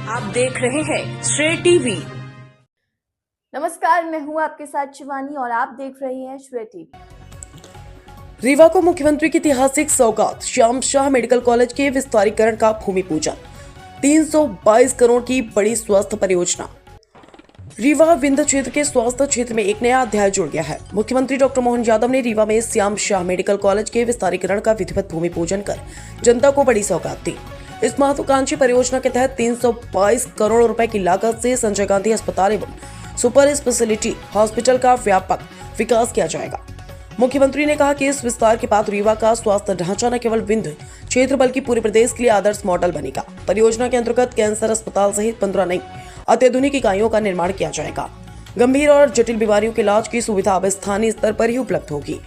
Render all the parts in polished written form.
आप देख रहे हैं श्रेय टीवी। नमस्कार, मैं हूं आपके साथ शिवानी और आप देख रहे हैं श्रेय टीवी। रीवा को मुख्यमंत्री की ऐतिहासिक सौगात, श्याम शाह मेडिकल कॉलेज के विस्तारीकरण का भूमि पूजन। 322 करोड़ की बड़ी स्वास्थ्य परियोजना। रीवा विंध्य क्षेत्र के स्वास्थ्य क्षेत्र में एक नया अध्याय जुड़ गया है। मुख्यमंत्री डॉक्टर मोहन यादव ने रीवा में श्याम शाह मेडिकल कॉलेज के विस्तारीकरण का विधिवत भूमि पूजन कर जनता को बड़ी सौगात दी। इस महत्वाकांक्षी परियोजना के तहत 322 करोड़ रुपए की लागत से संजय गांधी अस्पताल एवं सुपर स्पेशलिटी हॉस्पिटल का व्यापक विकास किया जाएगा। मुख्यमंत्री ने कहा कि इस विस्तार के बाद रीवा का स्वास्थ्य ढांचा न केवल विंध्य क्षेत्र बल्कि पूरे प्रदेश के लिए आदर्श मॉडल बनेगा। परियोजना के अंतर्गत कैंसर अस्पताल सहित 15 नई अत्याधुनिक इकाइयों का निर्माण किया जाएगा। गंभीर और जटिल बीमारियों के इलाज की सुविधा अब स्थानीय स्तर पर ही उपलब्ध होगी।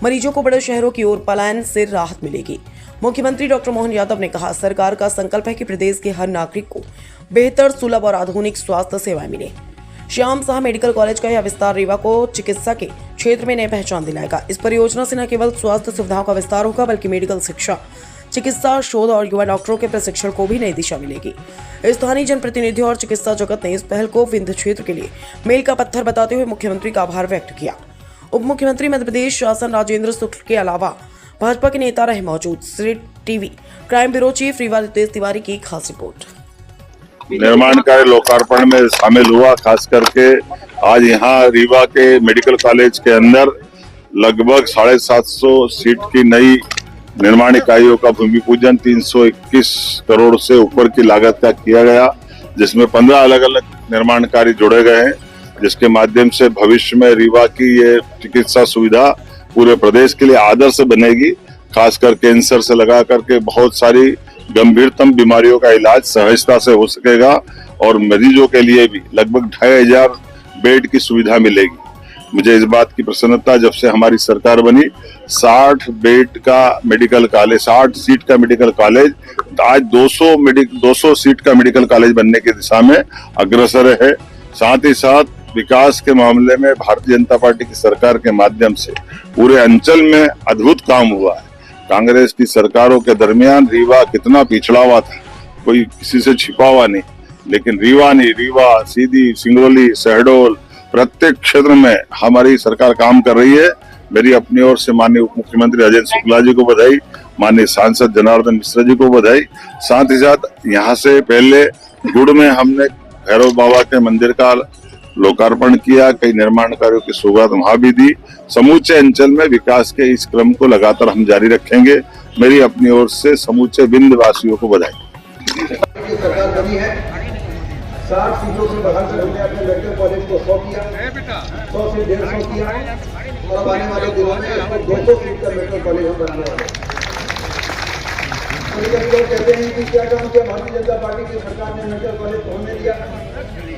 मरीजों को बड़े शहरों की ओर पलायन से राहत मिलेगी। मुख्यमंत्री डॉक्टर मोहन यादव ने कहा, सरकार का संकल्प है कि प्रदेश के हर नागरिक को बेहतर, सुलभ और आधुनिक स्वास्थ्य सेवाएं मिले। श्याम शाह मेडिकल कॉलेज का यह विस्तार रीवा को चिकित्सा के क्षेत्र में नई पहचान दिलाएगा। इस परियोजना से न केवल स्वास्थ्य सुविधाओं का विस्तार होगा बल्कि मेडिकल शिक्षा, चिकित्सा शोध और युवा डॉक्टरों के प्रशिक्षण को भी नई दिशा मिलेगी। स्थानीय जनप्रतिनिधियों और चिकित्सा जगत ने इस पहल को विंध्य क्षेत्र के लिए मील का पत्थर बताते हुए मुख्यमंत्री का आभार व्यक्त किया। उप मुख्यमंत्री मध्य प्रदेश शासन राजेंद्र शुक्ल के अलावा भाजपा के नेता रहे मौजूद। Shrey TV crime bureau chief Rewa Ritesh Tiwari की खास रिपोर्ट। निर्माण कार्य लोकार्पण में शामिल हुआ। खास करके आज यहाँ रीवा के मेडिकल कॉलेज के अंदर लगभग 750 सीट की नई निर्माण इकाइयों का भूमि पूजन 321 करोड़ से ऊपर की लागत का किया गया, जिसमें 15 अलग अलग निर्माण कार्य जोड़े गए हैं, जिसके माध्यम से भविष्य में रीवा की ये चिकित्सा सुविधा पूरे प्रदेश के लिए आदर्श बनेगी। खासकर कैंसर से लगा करके बहुत सारी गंभीरतम बीमारियों का इलाज सहजता से हो सकेगा और मरीजों के लिए भी लगभग 2500 बेड की सुविधा मिलेगी। मुझे इस बात की प्रसन्नता, जब से हमारी सरकार बनी 60 बेड का मेडिकल कॉलेज, 60 सीट का मेडिकल कॉलेज आज 200 सीट का मेडिकल कॉलेज बनने की दिशा में अग्रसर है। साथ ही साथ विकास के मामले में भारतीय जनता पार्टी की सरकार के माध्यम से पूरे अंचल में अद्भुत काम हुआ है। कांग्रेस की सरकारों के दरमियान रीवा कितना पिछड़ा हुआ था, कोई किसी से छिपा हुआ नहीं, लेकिन रीवा, सीधी, सिंगरौली, शहडोल प्रत्येक क्षेत्र में हमारी सरकार काम कर रही है। मेरी अपनी ओर से माननीय उप मुख्यमंत्री राजेंद्र शुक्ला जी को बधाई, माननीय सांसद जनार्दन मिश्रा जी को बधाई। साथ ही साथ यहाँ से पहले गुड़ में हमने भैरव बाबा के मंदिर का लोकार्पण किया, कई निर्माण कार्यों की सौगात वहां भी दी। समूचे अंचल में विकास के इस क्रम को लगातार हम जारी रखेंगे। मेरी अपनी ओर से समूचे विंध्य वासियों को बधाई। सरकार बनी है, 60 सीटों से बढ़ाकर हमने अपने मेडिकल कॉलेज को 100 किया, 100 से 150 किया और अब आने वाले दिनों में इसमें 200 सीट का मेडिकल कॉलेज हम बनाने वाले हैं। कभी लोग कहते हैं कि क्या काम किया भारतीय जनता पार्टी की सरकार ने मेडिकल कॉलेज को हमने दिया,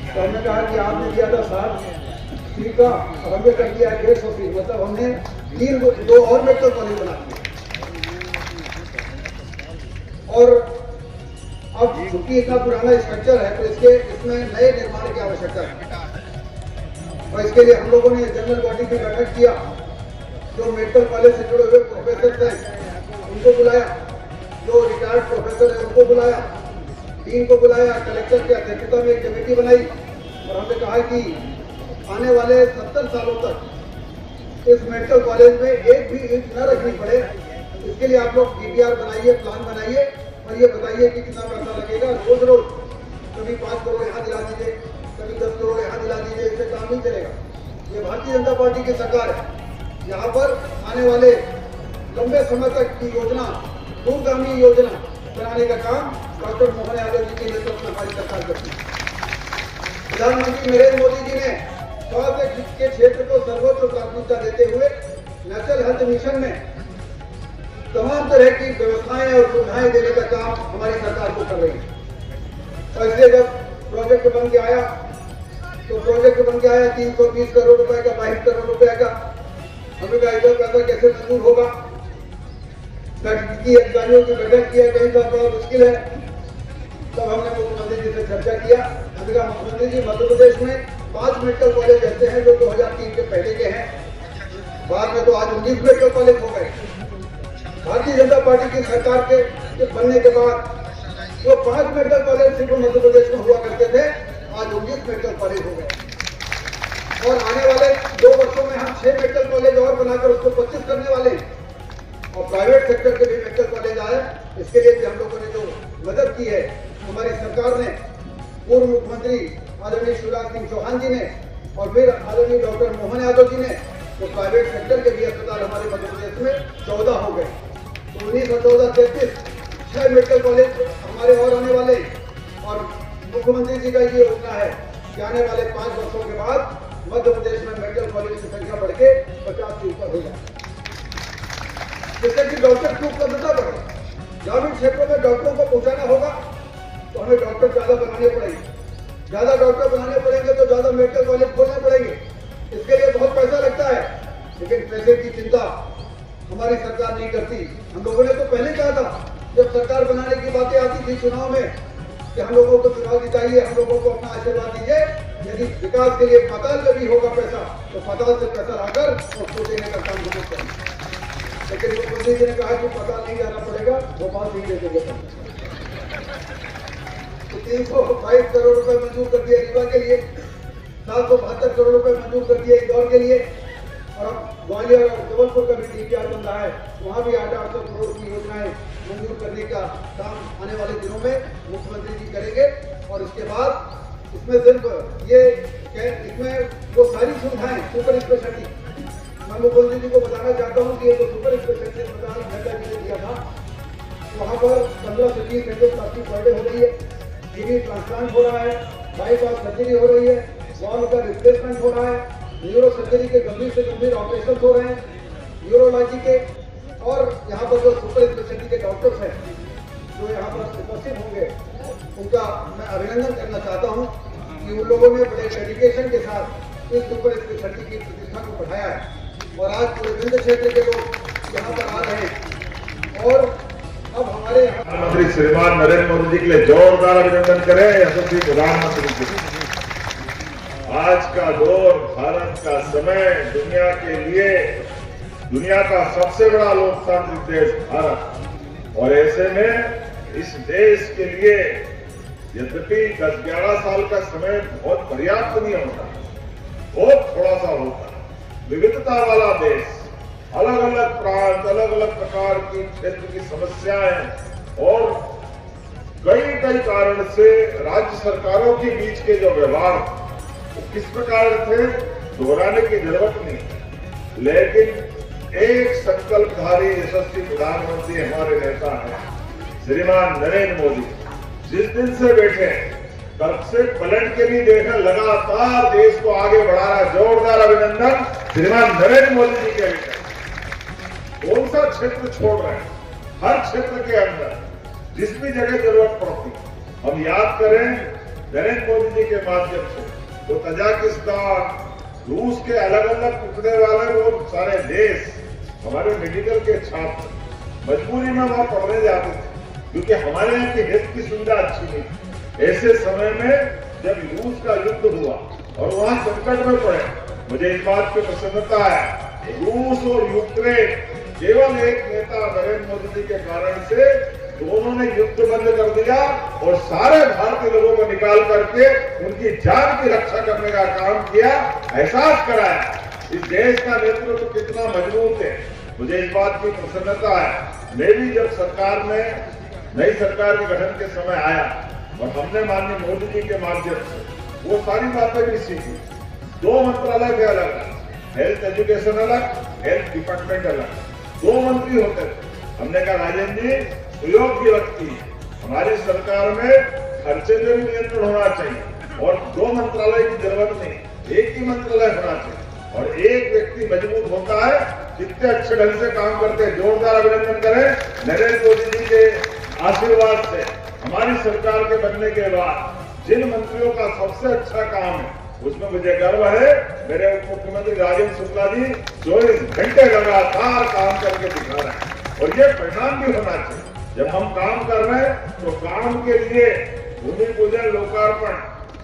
तो हमने कहा कि आपने दिया था 60 सीट का, अब हमने कर दिया 150 सीट, मतलब हमने 2 और मेडिकल कॉलेज बना दिए। और अब चूंकि इतना पुराना स्ट्रक्चर है तो इसमें नए निर्माण की आवश्यकता है और इसके लिए हम लोगों ने जनरल बॉडी की बैठक किया। जो मेडिकल कॉलेज से जुड़े हुए प्रोफेसर थे उनको बुलाया, जो रिटायर्ड प्रोफेसर है उनको बुलाया, डीन को बुलाया, कलेक्टर की अध्यक्षता में एक कमेटी बनाई और हमने कहा कि आने वाले 70 सालों तक इस मेडिकल कॉलेज में एक भी ईंट न रखनी पड़े। इसके लिए आप लोग DPR बनाइए, प्लान बनाइए और ये बताइए कि कितना पैसा लगेगा। रोज कभी 5 करोड़ यहाँ दिला दीजिए, कभी 10 करोड़ यहाँ दिला दीजिए, इससे काम नहीं चलेगा। ये भारतीय जनता पार्टी की सरकार है। यहाँ पर आने वाले लंबे समय तक की योजना, दूरगामी योजना बनाने का काम डॉक्टर मोहन यादव जी के नेतृत्व में हमारी सरकार करती है। प्रधानमंत्री नरेंद्र मोदी जी ने स्वास्थ्य के क्षेत्र को सर्वोच्च प्राथमिकता देते हुए नेशनल हेल्थ मिशन में तमाम तरह की व्यवस्थाएं और सुविधाएं देने का काम हमारी सरकार को कर रही है। और इसलिए जब प्रोजेक्ट बन के आया तो 320 करोड़ रुपए का, 22 करोड़ रुपए का, हमने कहा इधर पैसा कैसे मंजूर होगा। की अधिकारियों की बैठक किया, कहीं का बड़ा मुश्किल है। तब हमने मुख्यमंत्री जी से चर्चा किया। हमने कहा मुख्यमंत्री जी, मध्य प्रदेश में 5 मेडिकल कॉलेज ऐसे हैं जो 2003 के पहले के हैं, बाद में तो आज 19 मेडिकल कॉलेज हो गए। भारतीय जनता पार्टी की सरकार के बनने के बाद जो 5 मेडिकल कॉलेज सिर्फ मध्य प्रदेश में हुआ करते थे, आज 19 मेडिकल कॉलेज हो गए और आने वाले 2 वर्षों में हम 6 मेडिकल कॉलेज और बनाकर उसको 25 करने वाले हैं और प्राइवेट सेक्टर के भी मेडिकल कॉलेज आए। इसके लिए भी हम लोगों ने जो मदद की है हमारी सरकार ने, पूर्व मुख्यमंत्री आदरणीय शिवराज सिंह चौहान जी ने और फिर आदरणीय डॉक्टर मोहन यादव जी ने, तो प्राइवेट सेक्टर के भी अस्पताल हमारे मध्य प्रदेश में 14 हो गए। तो 19 और 14 33 6 मेडिकल कॉलेज हमारे और आने वाले और मुख्यमंत्री जी का ये योजना है कि आने वाले 5 वर्षों के बाद मध्य प्रदेश में मेडिकल कॉलेज की संख्या बढ़ के 50 से ऊपर हो जाए, जिससे कि डॉक्टर की उपलब्धता बढ़े। ग्रामीण क्षेत्रों में डॉक्टरों को पहुंचाना होगा तो हमें डॉक्टर ज्यादा बनाने पड़ेंगे, ज्यादा डॉक्टर बनाने पड़ेंगे तो ज्यादा मेडिकल कॉलेज खोलने पड़ेंगे। इसके लिए बहुत पैसा लगता है, लेकिन पैसे की चिंता हमारी सरकार नहीं करती। हम लोगों ने तो पहले कहा था जब सरकार बनाने की बातें आती थी चुनाव में कि हम लोगों को चुनाव जिताइए, हम लोगों को अपना आशीर्वाद दीजिए, यदि विकास के लिए पाताल में भी होगा पैसा तो पाताल से पैसा लाकर उसको देने का काम होना चाहिए। लेकिन मुख्यमंत्री जी ने कहा कि पाताल नहीं जाना पड़ेगा, भोपाल नहीं दे देंगे। तो 322 करोड़ रुपए मंजूर कर दिया रीवा के लिए, 772 करोड़ रुपए मंजूर कर दिए इंदौर के लिए और अब ग्वालियर और जबलपुर का भी डीपीआर बन रहा है, वहां भी 800 करोड़ की योजनाएं मंजूर करने का काम आने वाले दिनों में मुख्यमंत्री जी करेंगे। और इसके बाद इसमें सिर्फ इसमें वो सारी सुविधाएं सुपर स्पेशलिटी, मैं मुख्यमंत्री जी को बताना चाहता हूँ कि ये तो सुपर स्पेशलिटी अस्पताल नड्डा जी ने दिया था, वहाँ पर 15 से 20 एंजियोप्लास्टी पर डे हो रही है, किडनी ट्रांसप्लांट हो रहा है, बाईपास सर्जरी हो रही है, वॉल का रिप्लेसमेंट हो रहा है, न्यूरो सर्जरी के गंभीर से गंभीर ऑपरेशन हो रहे हैं, न्यूरोलॉजी के, और यहाँ पर जो सुपर स्पेशलिटी के डॉक्टर्स हैं जो यहाँ पर उपस्थित होंगे उनका मैं अभिनंदन करना चाहता हूँ कि उन लोगों ने बड़े डेडिकेशन के साथ इस सुपर स्पेशलिटी की प्रतिष्ठा को बढ़ाया है और आज पूरे विंध्य क्षेत्र के लोग यहाँ पर आ रहे हैं। और अब हमारे प्रधानमंत्री श्रीमान नरेंद्र मोदी जी के लिए जोरदार अभिनंदन करें। यशस्वी प्रधानमंत्री जी, आज का दौर, भारत का समय, दुनिया के लिए दुनिया का सबसे बड़ा लोकतांत्रिक देश भारत, और ऐसे में इस देश के लिए यद्यपि 10-11 साल का समय बहुत पर्याप्त नहीं होता, बहुत थोड़ा सा होता, विविधता वाला देश, अलग अलग प्रांत, अलग अलग प्रकार की क्षेत्र की समस्याएं और कई कारण से राज्य सरकारों के बीच के जो व्यवहार वो किस प्रकार थे दोहराने की जरूरत नहीं। लेकिन एक संकल्पधारी यशस्वी प्रधानमंत्री हमारे नेता हैं श्रीमान नरेंद्र मोदी, जिस दिन से बैठे तब से पलट के नहीं देखा, लगातार देश को आगे बढ़ा रहा है। जोरदार अभिनंदन श्रीमान नरेंद्र मोदी जी के लिए। कौन सा क्षेत्र छोड़ रहे हैं? हर क्षेत्र के अंदर जिस भी जगह जरूरत पड़ती, हम याद करें नरेंद्र मोदी जी के माध्यम से तो तजाकिस्तान, रूस के अलग अलग टुकड़े वाले वो सारे देश, हमारे मेडिकल के छात्र मजबूरी में वहां पढ़ने जाते थे क्योंकि हमारे यहाँ की हेल्थ की सुविधा अच्छी नहीं। ऐसे समय में जब रूस का युद्ध हुआ और वहां संकट में पड़े, मुझे इस बात पे प्रसन्नता है, रूस और यूक्रेन केवल एक नेता नरेंद्र मोदी जी के कारण से दोनों ने युद्ध बंद कर दिया और सारे भारतीय लोगों को निकाल करके उनकी जान की रक्षा करने का काम किया, एहसास कराया इस देश का नेतृत्व कितना मजबूत है। मुझे इस बात की प्रसन्नता है। मैं भी जब सरकार में नई सरकार के गठन के समय आया और हमने माननीय मोदी जी के माध्यम से वो सारी बातें भी सीखी। 2 मंत्रालय थे अलग, हेल्थ एजुकेशन अलग, हेल्थ डिपार्टमेंट अलग, 2 मंत्री होते थे। हमने कहा राजेंद्र जी सुयोग की व्यक्ति, हमारी सरकार में खर्चे में भी नियंत्रण होना चाहिए और 2 मंत्रालय की जरूरत नहीं, एक ही मंत्रालय होना चाहिए और एक व्यक्ति मजबूत होता है कितने अच्छे ढंग से काम करते हैं। जोरदार अभिनंदन करें नरेंद्र मोदी जी के आशीर्वाद से हमारी सरकार के बनने के बाद जिन मंत्रियों का सबसे अच्छा काम है उसमें मुझे गर्व है। मेरे उप मुख्यमंत्री राजेंद्र शुक्ला जी 24 घंटे लगातार काम करके दिखा रहे हैं और ये परिणाम भी होना चाहिए। जब हम काम कर रहे हैं तो काम के लिए भूमि पूजन, लोकार्पण,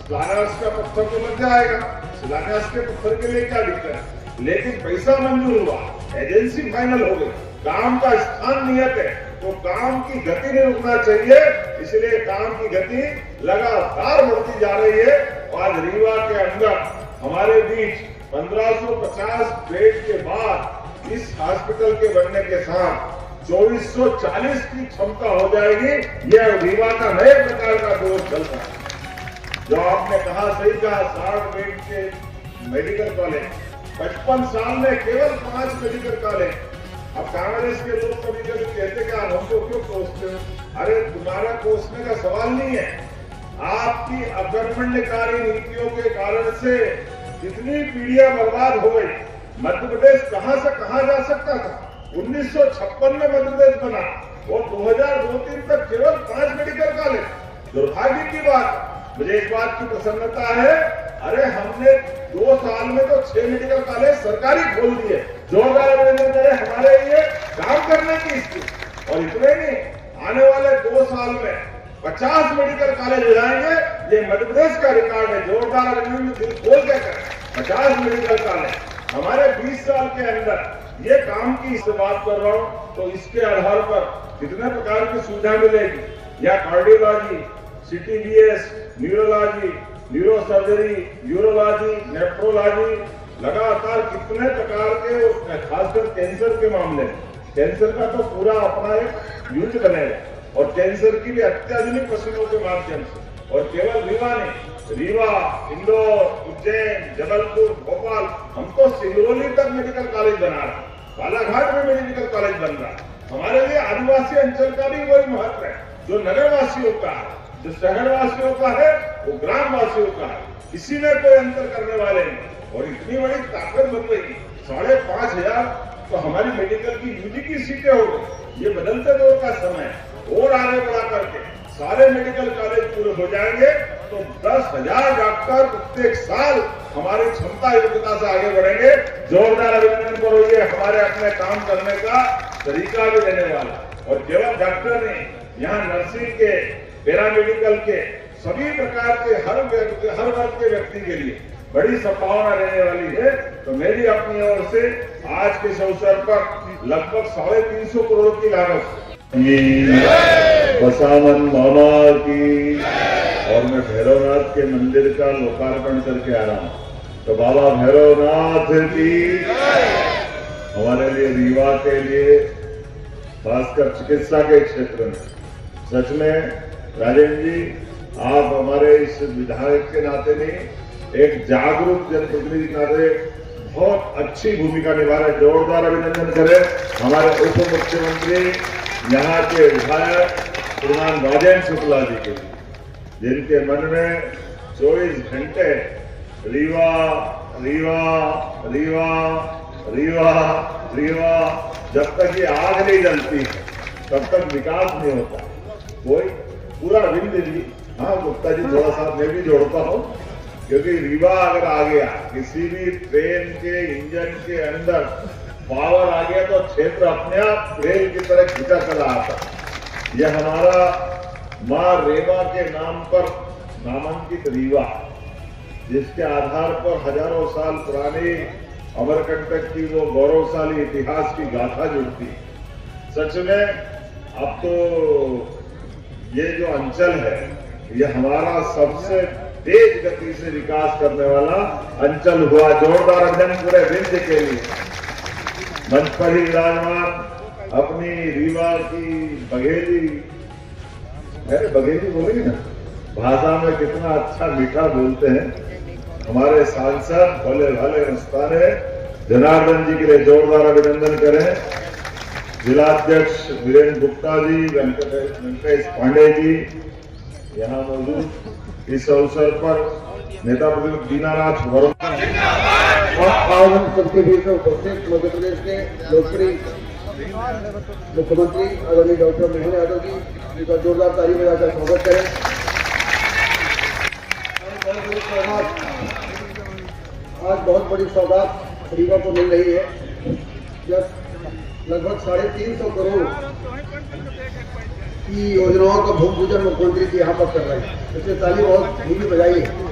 शिलान्यास का पत्थर तो लग जाएगा, शिलान्यास के पत्थर के लिए क्या दिक्कत है, लेकिन पैसा मंजूर हुआ, एजेंसी फाइनल हो गई, काम का स्थान नियत है, तो काम की गति नहीं रुकना चाहिए, इसलिए काम की गति लगातार बढ़ती जा रही है। आज रीवा के अंदर हमारे बीच 1550 बेड के बाद इस हॉस्पिटल के बनने के साथ 2440 की क्षमता हो जाएगी। यह रीवा का नए प्रकार का दौर चल रहा है। जो आपने कहा सही कहा, 60 बेड के मेडिकल कॉलेज, 55 साल में केवल 5 मेडिकल कॉलेज। अब कांग्रेस के लोग कभी कभी कहते कि आप हमको क्यों कोसते हो? अरे तुम्हारा कोसने का सवाल नहीं है, आपकी अकर्मण्यकारी नीतियों के कारण से कितनी पीढ़ियां बर्बाद हो गई। मध्य प्रदेश कहां से कहां जा सकता था। 1956 में मध्य प्रदेश बना और 2002-03 तक केवल 5 मेडिकल कॉलेज। दुर्भाग्य की बात, मुझे इस बात की प्रसन्नता है, अरे हमने 2 साल में तो 6 मेडिकल कॉलेज सरकारी खोल दिए। जोरदार अभिनंदन करें हमारे लिए काम करने की स्थिति। और इतने नहीं, आने वाले 2 साल में 50 मेडिकल कॉलेज हो जाएंगे। ये मध्य प्रदेश का रिकॉर्ड है। जोरदार अभिनंदन दिल खोल के करें। 50 मेडिकल कॉलेज हमारे 20 साल के अंदर, ये काम की इस बात कर रहा हूं। तो इसके आधार पर कितने प्रकार की सुविधा मिलेगी, या cardiology, CTBS, neurology, neurosurgery, urology, nephrology, लगातार कितने प्रकार के, खासकर कैंसर के मामले, कैंसर का तो पूरा अपना एक यूज बनेगा और कैंसर की भी अत्याधुनिक मशीनों के माध्यम से। और केवल रीवा नहीं, रीवा, इंदौर, उज्जैन, जबलपुर, भोपाल, हम तो सिंगरौली तक मेडिकल कॉलेज बना रहे हैं। बालाघाट में मेडिकल कॉलेज बन रहा है। हमारे लिए आदिवासी अंचल का भी वही महत्व है जो नगरवासियों का है, जो शहरवासियों का है, वो ग्रामवासियों का है। इसी में कोई अंतर करने वाले नहीं। और इतनी बड़ी ताकत बन गई, 5,500 तो हमारी मेडिकल की यूजी की सीटें हो गई। ये बदलते दौर का समय है। और आगे बढ़ा करके सारे मेडिकल कॉलेज पूरे हो जाएंगे तो 10,000 डॉक्टर प्रत्येक साल हमारी क्षमता योग्यता से आगे बढ़ेंगे। जोरदार अभिनंदन करो, ये हमारे अपने काम करने का तरीका भी देने वाला। और केवल डॉक्टर नहीं, यहाँ नर्सिंग के, पैरामेडिकल के, सभी प्रकार के हर वर्ग के व्यक्ति के लिए बड़ी संभावना रहने वाली है। तो मेरी अपनी ओर से आज के इस अवसर पर लगभग 350 करोड़ की लागत बसावन मामा की, और मैं भैरवनाथ के मंदिर का लोकार्पण करके आ रहा हूँ। तो बाबा भैरवनाथ की हमारे लिए, रीवा के लिए, खासकर चिकित्सा के क्षेत्र में, सच में राजेंद्र जी, आप हमारे इस विधायक के नाते नहीं, एक जागरूक जनप्रतिनिधि के नाते बहुत अच्छी भूमिका निभा रहे। जोरदार अभिनंदन करें हमारे उप मुख्यमंत्री, यहाँ के विधायक श्रीमान राजेंद्र शुक्ला जी के लिए, जिनके मन में 24 घंटे रीवा रीवा रीवा रीवा रीवा, जब तक ये आग नहीं जलती है तब तक विकास नहीं होता। कोई पूरा विंध्य जी, हाँ गुप्ता जी थोड़ा सा मैं भी जोड़ता हूँ, क्योंकि रीवा अगर आ गया, किसी भी ट्रेन के इंजन के अंदर पावर आ गया तो क्षेत्र अपने आप रेल की तरह खींचा चला आता। यह हमारा मां रेवा के नाम पर नामांकित रीवा, जिसके आधार पर हजारों साल पुरानी अमरकंटक की वो गौरवशाली इतिहास की गाथा जुड़ती। सच में अब तो ये जो अंचल है, ये हमारा सबसे तेज गति से विकास करने वाला अंचल हुआ। जोरदार अभिनंदन पूरे विंध्य के लिए। मंच पर ही विराजमान अपनी रीवा की बघेली, अरे बघेली बोलेगी ना, भाषा में कितना अच्छा मीठा बोलते हैं हमारे सांसद भोले भाले मस्ताने जनार्दन जी के लिए जोरदार अभिनंदन करें। जिलाध्यक्ष वीरेंद्र गुप्ता जी, वेंकटेश पांडे जी यहाँ मौजूद। इस अवसर पर नेता प्रतिपक्ष दीनानाथ वर्मा और हम सबके बीच में उपस्थित मध्य प्रदेश के लोकप्रिय मुख्यमंत्री आदरणीय डॉक्टर मोहन यादव जी, उनका जोरदार ताली बजाकर स्वागत करें। आज बहुत बड़ी सौगात रीवा को मिल रही है, जब लगभग 350 करोड़ की योजनाओं का भूमि पूजन मुख्यमंत्री जी यहाँ पर कर रहे हैं। इससे ताली बहुत धीमी बजाई है।